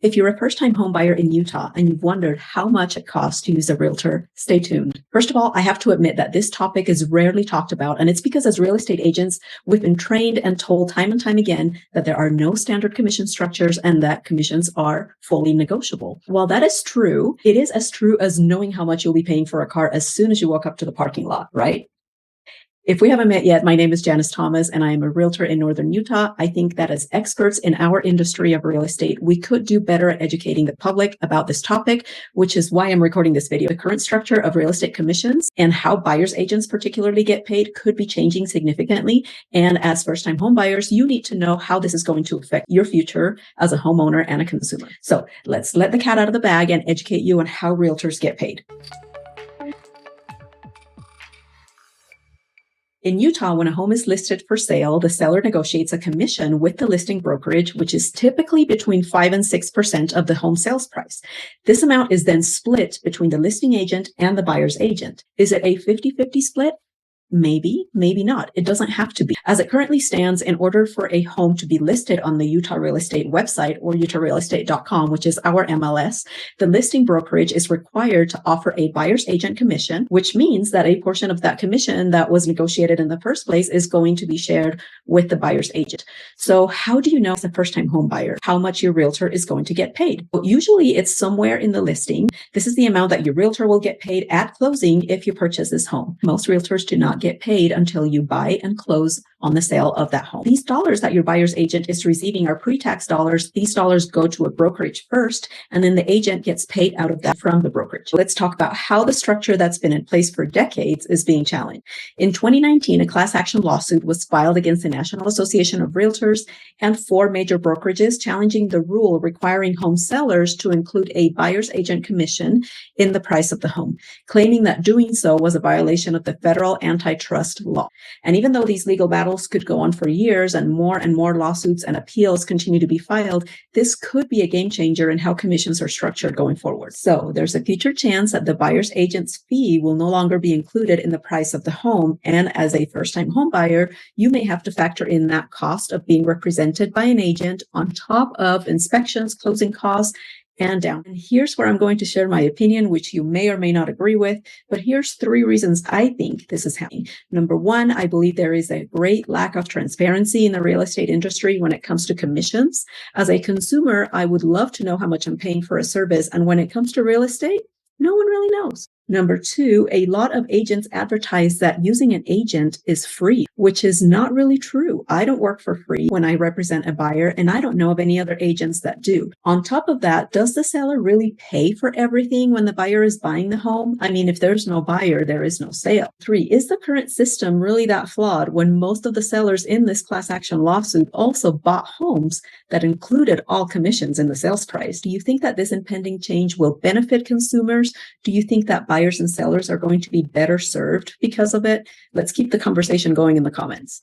If you're a first-time home buyer in Utah and you've wondered how much it costs to use a realtor, stay tuned. First of all, I have to admit that this topic is rarely talked about, and it's because as real estate agents, we've been trained and told time and time again that there are no standard commission structures and that commissions are fully negotiable. While that is true, it is as true as knowing how much you'll be paying for a car as soon as you walk up to the parking lot, right? If we haven't met yet, my name is Janice Thomas, and I am a realtor in Northern Utah. I think that as experts in our industry of real estate, we could do better at educating the public about this topic, which is why I'm recording this video. The current structure of real estate commissions and how buyer's agents particularly get paid could be changing significantly. And as first-time home buyers, you need to know how this is going to affect your future as a homeowner and a consumer. So let's let the cat out of the bag and educate you on how realtors get paid. In Utah, when a home is listed for sale, the seller negotiates a commission with the listing brokerage, which is typically between 5 and 6% of the home sales price. This amount is then split between the listing agent and the buyer's agent. Is it a 50-50 split? Maybe, maybe not. It doesn't have to be. As it currently stands, in order for a home to be listed on the Utah Real Estate website or utahrealestate.com, which is our MLS, the listing brokerage is required to offer a buyer's agent commission, which means that a portion of that commission that was negotiated in the first place is going to be shared with the buyer's agent. So how do you know as a first-time home buyer how much your realtor is going to get paid? Well, usually it's somewhere in the listing. This is the amount that your realtor will get paid at closing if you purchase this home. Most realtors do not get paid until you buy and close on the sale of that home. These dollars that your buyer's agent is receiving are pre-tax dollars. These dollars go to a brokerage first, and then the agent gets paid out of that from the brokerage. Let's talk about how the structure that's been in place for decades is being challenged. In 2019, a class action lawsuit was filed against the National Association of Realtors and 4 major brokerages challenging the rule requiring home sellers to include a buyer's agent commission in the price of the home, claiming that doing so was a violation of the federal antitrust law. And even though these legal battles could go on for years and more lawsuits and appeals continue to be filed, this could be a game changer in how commissions are structured going forward. So there's a future chance that the buyer's agent's fee will no longer be included in the price of the home. And as a first-time home buyer, you may have to factor in that cost of being represented by an agent on top of inspections, closing costs, and down. And here's where I'm going to share my opinion, which you may or may not agree with, but here's 3 reasons I think this is happening. Number 1, I believe there is a great lack of transparency in the real estate industry when it comes to commissions. As a consumer, I would love to know how much I'm paying for a service, and when it comes to real estate, no one really knows. Number 2, a lot of agents advertise that using an agent is free, which is not really true. I don't work for free when I represent a buyer, and I don't know of any other agents that do. On top of that, does the seller really pay for everything when the buyer is buying the home? I mean, if there's no buyer, there is no sale. 3, is the current system really that flawed when most of the sellers in this class action lawsuit also bought homes that included all commissions in the sales price? Do you think that this impending change will benefit consumers? Do you think that buyers and sellers are going to be better served because of it? Let's keep the conversation going in the comments.